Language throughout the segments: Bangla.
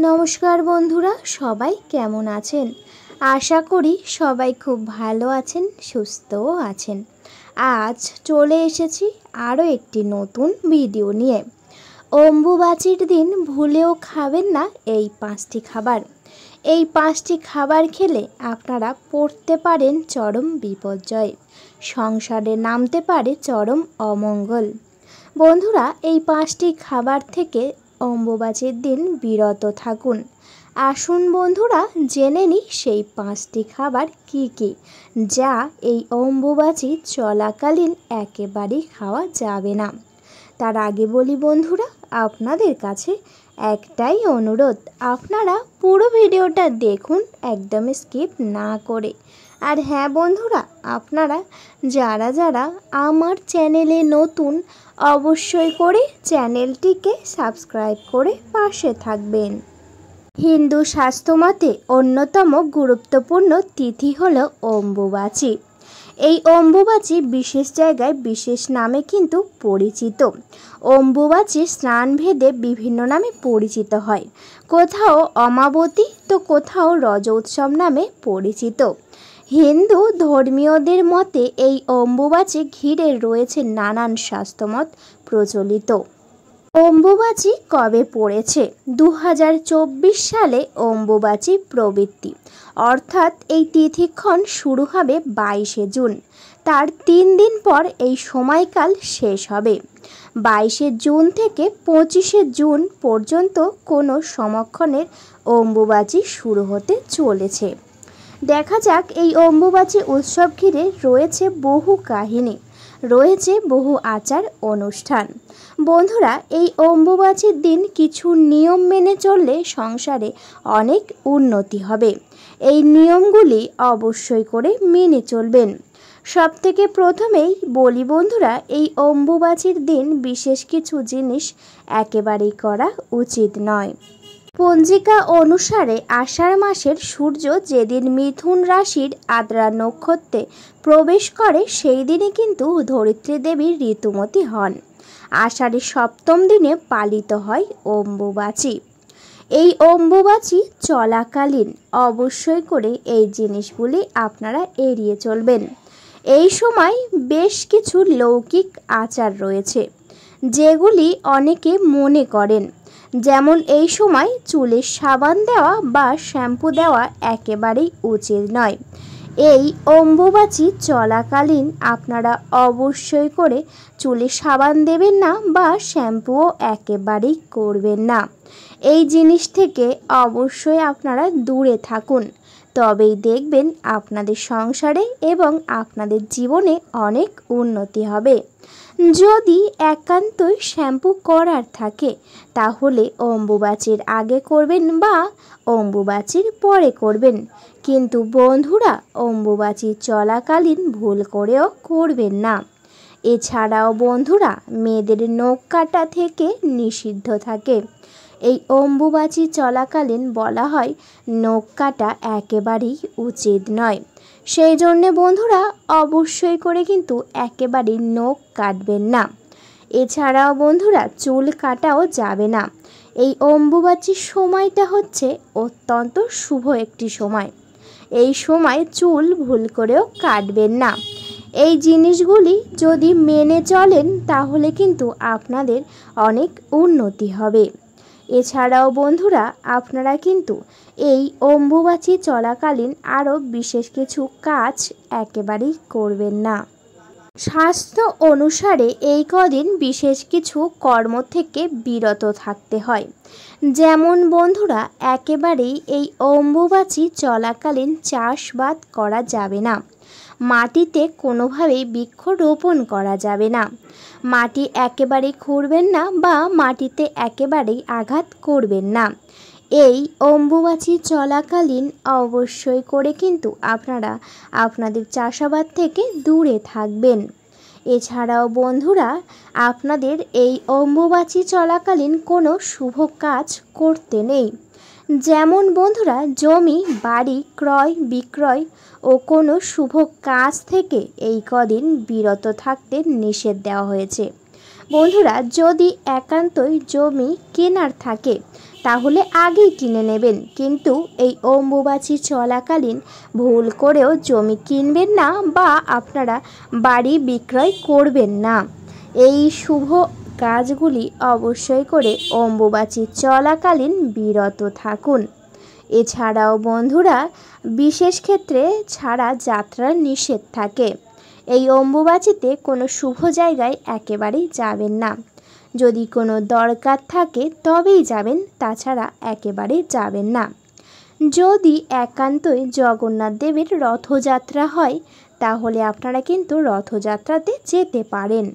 নমস্কার বন্ধুরা, সবাই কেমন আছেন? আশা করি সবাই খুব ভালো আছেন, সুস্থও আছেন। আজ চলে এসেছি আরও একটি নতুন ভিডিও নিয়ে। অম্বুবাচীর দিন ভুলেও খাবেন না এই 5টি খাবার। এই 5টি খাবার খেলে আপনারা পড়তে পারেন চরম বিপর্যয়, সংসারে নামতে পারে চরম অমঙ্গল। বন্ধুরা, এই 5টি খাবার থেকে অম্বুবাচীর দিন বিরত থাকুন। আসুন বন্ধুরা, জেনে নিই সেই 5টি খাবার কি কি, যা এই অম্বুবাচী চলাকালীন একেবারেই খাওয়া যাবে না। তার আগে বলি বন্ধুরা, আপনাদের কাছে একটাই অনুরোধ, আপনারা পুরো ভিডিওটা দেখুন একদম স্কিপ না করে। আর হ্যাঁ বন্ধুরা, আপনারা যারা যারা আমার চ্যানেলে নতুন, অবশ্যই করে চ্যানেলটিকে সাবস্ক্রাইব করে পাশে থাকবেন। হিন্দু শাস্ত্রমতে অন্যতম গুরুত্বপূর্ণ তিথি হল অম্বুবাচী। এই অম্বুবাচী বিশেষ জায়গায় বিশেষ নামে কিন্তু পরিচিত। অম্বুবাচী স্নানভেদে বিভিন্ন নামে পরিচিত হয়। কোথাও অমাবতী তো কোথাও রজ উৎসব নামে পরিচিত। হিন্দু ধর্মীয়দের মতে এই অম্বুবাচী ঘিরে রয়েছে নানান শাস্ত্রমত প্রচলিত। অম্বুবাচী কবে পড়েছে? 2024 সালে অম্বুবাচী প্রবৃত্তি, অর্থাৎ এই তিথিক্ষণ শুরু হবে 22শে জুন। তার 3 দিন পর এই সময়কাল শেষ হবে। 22শে জুন থেকে 25শে জুন পর্যন্ত কোনো সমক্ষণের অম্বুবাচী শুরু হতে চলেছে। দেখা যাক, এই অম্বুবাচী উৎসব ঘিরে রয়েছে বহু কাহিনী, রয়েছে বহু আচার অনুষ্ঠান। বন্ধুরা, এই অম্বুবাচীর দিন কিছু নিয়ম মেনে চললে সংসারে অনেক উন্নতি হবে। এই নিয়মগুলি অবশ্যই করে মেনে চলবেন। সবথেকে প্রথমেই বলি বন্ধুরা, এই অম্বুবাচীর দিন বিশেষ কিছু জিনিস একেবারেই করা উচিত নয়। পঞ্জিকা অনুসারে আষাঢ় মাসের সূর্য যেদিন মিথুন রাশির আদ্রা নক্ষত্রে প্রবেশ করে সেই দিনই কিন্তু ধরিত্রী দেবী ঋতুমতী হন। আষাঢ়ের 7ম দিনে পালিত হয় অম্বুবাচী। এই অম্বুবাচী চলাকালীন অবশ্যই করে এই জিনিসগুলি আপনারা এড়িয়ে চলবেন। এই সময় বেশ কিছু লৌকিক আচার রয়েছে, যেগুলি অনেকে মনে করেন। যেমন এই সময় চুলে সাবান দেওয়া বা শ্যাম্পু দেওয়া একেবারেই উচিত নয়। এই অম্বুবাচী চলাকালীন আপনারা অবশ্যই করে চুলে সাবান দেবেন না বা শ্যাম্পুও একেবারেই করবেন না। এই জিনিস থেকে অবশ্যই আপনারা দূরে থাকুন, তবেই দেখবেন আপনাদের সংসারে এবং আপনাদের জীবনে অনেক উন্নতি হবে। যদি একান্তই শ্যাম্পু করার থাকে তাহলে অম্বুবাচীর আগে করবেন বা অম্বুবাচীর পরে করবেন, কিন্তু বন্ধুরা অম্বুবাচী চলাকালীন ভুল করেও করবেন না। এছাড়াও বন্ধুরা, মেয়েদের নখ কাটা থেকে নিষিদ্ধ থাকে। এই অম্বুবাচী চলাকালীন বলা হয় নখ কাটা একেবারেই উচিত নয়। সেই জন্যে বন্ধুরা অবশ্যই করে কিন্তু একেবারেই নখ কাটবেন না। এছাড়াও বন্ধুরা চুল কাটাও যাবে না। এই অম্বুবাচীর সময়টা হচ্ছে অত্যন্ত শুভ একটি সময়। এই সময় চুল ভুল করেও কাটবেন না। এই জিনিসগুলি যদি মেনে চলেন তাহলে কিন্তু আপনাদের অনেক উন্নতি হবে। এছাড়াও বন্ধুরা, আপনারা কিন্তু এই অম্বুবাচী চলাকালীন আরও বিশেষ কিছু কাজ একেবারেই করবেন না। শাস্ত্র অনুসারে এই কদিন বিশেষ কিছু কর্ম থেকে বিরত থাকতে হয়। যেমন বন্ধুরা, একেবারেই এই অম্বুবাচী চলাকালীন চাষবাদ করা যাবে না। মাটিতে কোনোভাবেই বৃক্ষরোপণ করা যাবে না। মাটি একেবারেই খুঁড়বেন না বা মাটিতে একেবারেই আঘাত করবেন না। এই অম্বুবাচী চলাকালীন অবশ্যই করে কিন্তু আপনারা আপনাদের চাষাবাদ থেকে দূরে থাকবেন। এছাড়াও বন্ধুরা, আপনাদের এই অম্বুবাচী চলাকালীন কোনো শুভ কাজ করতে নেই। যেমন বন্ধুরা, জমি বাড়ি ক্রয় বিক্রয় ও কোনো শুভ কাজ থেকে এই কদিন বিরত থাকতে নিষেধ দেওয়া হয়েছে। বন্ধুরা, যদি একান্তই জমি কেনার থাকে তাহলে আগেই কিনে নেবেন। কিন্তু এই অম্বুবাচী চলাকালীন ভুল করেও জমি কিনবেন না বা আপনারা বাড়ি বিক্রয় করবেন না। এই শুভ কাজগুলি অবশ্যই করে অম্বুবাচী চলাকালীন বিরত থাকুন। এছাড়াও বন্ধুরা, বিশেষ ক্ষেত্রে ছাড়া যাত্রার নিষেধ থাকে। এই অম্বুবাচীতে কোনো শুভ জায়গায় একেবারেই যাবেন না। যদি কোনো দরকার থাকে তবেই যাবেন, তাছাড়া একেবারেই যাবেন না। যদি একান্তই জগন্নাথ দেবের রথযাত্রা হয় তাহলে আপনারা কিন্তু রথযাত্রাতে যেতে পারেন।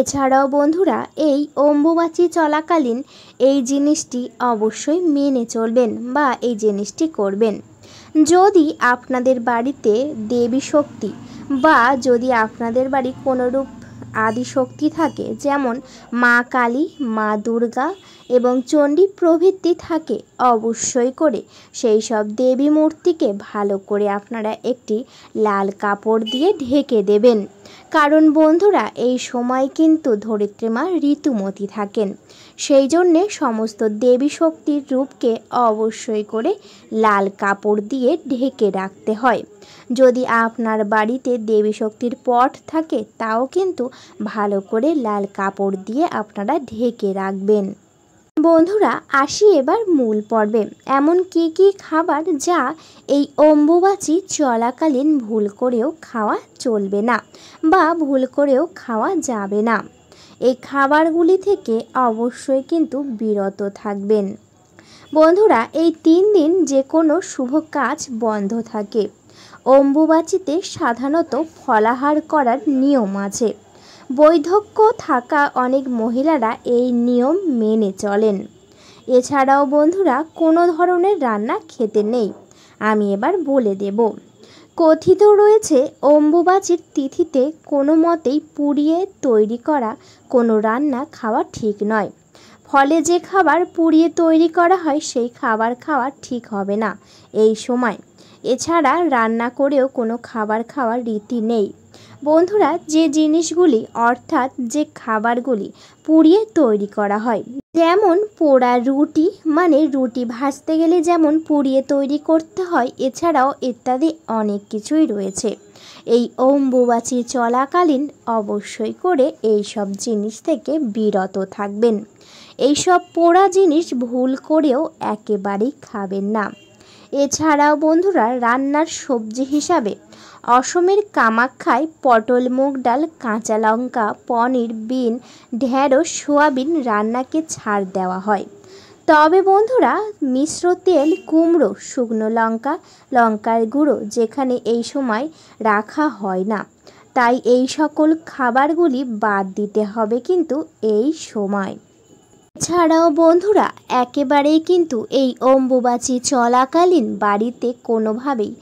এছাড়াও বন্ধুরা, এই অম্বুবাচী চলাকালীন এই জিনিসটি অবশ্যই মেনে চলবেন বা এই জিনিসটি করবেন। যদি আপনাদের বাড়িতে দেবী শক্তি বা যদি আপনাদের বাড়ি কোনোরূপ আদিশক্তি থাকে, যেমন মা কালী, মা দুর্গা এবং চণ্ডী প্রভৃতি থাকে, অবশ্যই করে সেই সব দেবী মূর্তিকে ভালো করে আপনারা একটি লাল কাপড় দিয়ে ঢেকে দেবেন। কারণ বন্ধুরা, এই সময় কিন্তু ধরিত্রী মা ঋতুমতী থাকেন, সেই জন্যে সমস্ত দেবী শক্তির রূপকে অবশ্যই করে লাল কাপড় দিয়ে ঢেকে রাখতে হয়। যদি আপনার বাড়িতে দেবী শক্তির পট থাকে তাও কিন্তু ভালো করে লাল কাপড় দিয়ে আপনারা ঢেকে রাখবেন। বন্ধুরা, আসি এবার মূল পর্বে। এমন কি কি খাবার যা এই অম্বুবাচী চলাকালীন ভুল করেও খাওয়া চলবে না বা ভুল করেও খাওয়া যাবে না, এই খাবারগুলি থেকে অবশ্যই কিন্তু বিরত থাকবেন। বন্ধুরা, এই 3 দিন যে কোনো শুভ কাজ বন্ধ থাকে। অম্বুবাচীতে সাধারণত ফলাহার করার নিয়ম আছে। বৈধব্য থাকা অনেক মহিলারা এই নিয়ম মেনে চলেন। এছাড়াও বন্ধুরা, কোনো ধরনের রান্না খেতে নেই। আমি এবার বলে দেব। কথিত রয়েছে অম্বুবাচীর তিথিতে কোনো মতেই পুড়িয়ে তৈরি করা কোনো রান্না খাওয়া ঠিক নয়। ফলে যে খাবার পুড়িয়ে তৈরি করা হয় সেই খাবার খাওয়া ঠিক হবে না এই সময়। এছাড়া রান্না করেও কোনো খাবার খাওয়ার রীতি নেই। বন্ধুরা, যে জিনিসগুলি অর্থাৎ যে খাবারগুলি পুড়িয়ে তৈরি করা হয়, যেমন পোড়া রুটি, মানে রুটি ভাজতে গেলে যেমন পুড়িয়ে তৈরি করতে হয়, এছাড়াও ইত্যাদি অনেক কিছুই রয়েছে। এই অম্বুবাচী চলাকালীন অবশ্যই করে এই সব জিনিস থেকে বিরত থাকবেন। এই সব পোড়া জিনিস ভুল করেও একেবারেই খাবেন না। এছাড়াও বন্ধুরা, রান্নার সবজি হিসাবে অসমের কামাখ্যায় পটল, মুগ ডাল, কাঁচা লঙ্কা, পনির, বিন, ঢেঁড়স, সোয়াবিন রান্নাকে ছাড় দেওয়া হয়। তবে বন্ধুরা, মিশ্র তেল, কুমড়ো, শুকনো লঙ্কা, লঙ্কার গুঁড়ো যেখানে এই সময় রাখা হয় না, তাই এই সকল খাবারগুলি বাদ দিতে হবে কিন্তু এই সময়। এছাড়াও বন্ধুরা, একেবারেই কিন্তু এই অম্বুবাচী চলাকালীন বাড়িতে কোনোভাবেই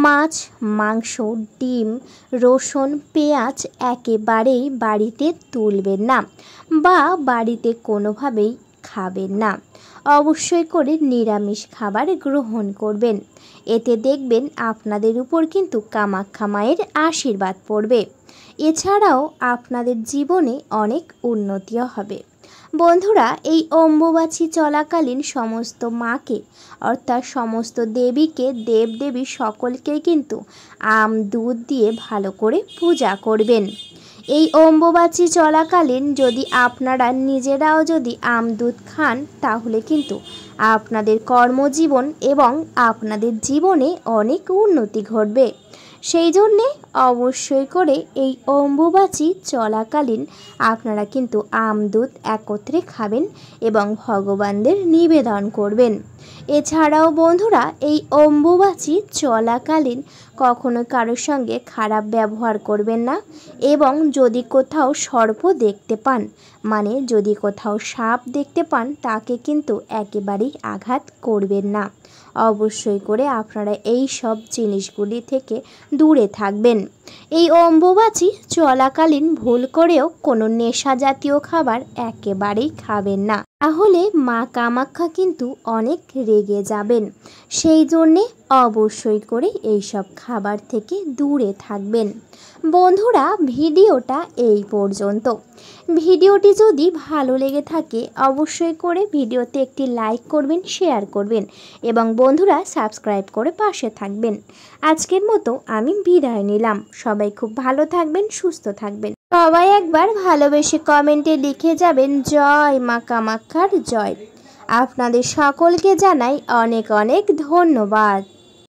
মাছ, মাংস, ডিম, রসুন, পেঁয়াজ একেবারেই বাড়িতে তুলবেন না বা বাড়িতে কোনোভাবেই খাবেন না। অবশ্যই করে নিরামিষ খাবার গ্রহণ করবেন। এতে দেখবেন আপনাদের উপর কিন্তু কামাখ্যা মায়ের আশীর্বাদ পড়বে। এছাড়াও আপনাদের জীবনে অনেক উন্নতিও হবে। বন্ধুরা, এই অম্বুবাচী চলাকালীন সমস্ত মাকে অর্থাৎ সমস্ত দেবীকে, দেবদেবী সকলকেই কিন্তু আম দুধ দিয়ে ভালো করে পূজা করবেন। এই অম্বুবাচী চলাকালীন যদি আপনারা নিজেরাও যদি আম দুধ খান তাহলে কিন্তু আপনাদের কর্মজীবন এবং আপনাদের জীবনে অনেক উন্নতি ঘটবে। সেই জন্যে অবশ্যই করে এই অম্বুবাচী চলাকালীন আপনারা কিন্তু আম দুধ একত্রে খাবেন এবং ভগবানদের নিবেদন করবেন। এছাড়াও বন্ধুরা, এই অম্বুবাচী চলাকালীন কখনো কারোর সঙ্গে খারাপ ব্যবহার করবেন না এবং যদি কোথাও সর্প দেখতে পান, মানে যদি কোথাও সাপ দেখতে পান, তাকে কিন্তু একেবারেই আঘাত করবেন না। অবশ্যই করে আপনারা এই সব জিনিসগুলি থেকে দূরে থাকবেন। এই অম্বুবাচী চলাকালীন ভুল করেও কোনো নেশা জাতীয় খাবার একেবারেই খাবেন না, তাহলে মা কামাখ্যা কিন্তু অনেক রেগে যাবেন। সেই জন্যে অবশ্যই করে এই সব খাবার থেকে দূরে থাকবেন। বন্ধুরা, ভিডিওটা এই পর্যন্ত। ভিডিওটি যদি ভালো লেগে থাকে অবশ্যই করে ভিডিওতে একটি লাইক করবেন, শেয়ার করবেন এবং বন্ধুরা সাবস্ক্রাইব করে পাশে থাকবেন। আজকের মতো আমি বিদায় নিলাম। সবাই খুব ভালো থাকবেন, সুস্থ থাকবেন। সবাই একবার ভালোবেসে কমেন্টে লিখে যাবেন জয় মা কামাখ্যার জয়। আপনাদের সকলকে জানাই অনেক অনেক ধন্যবাদ।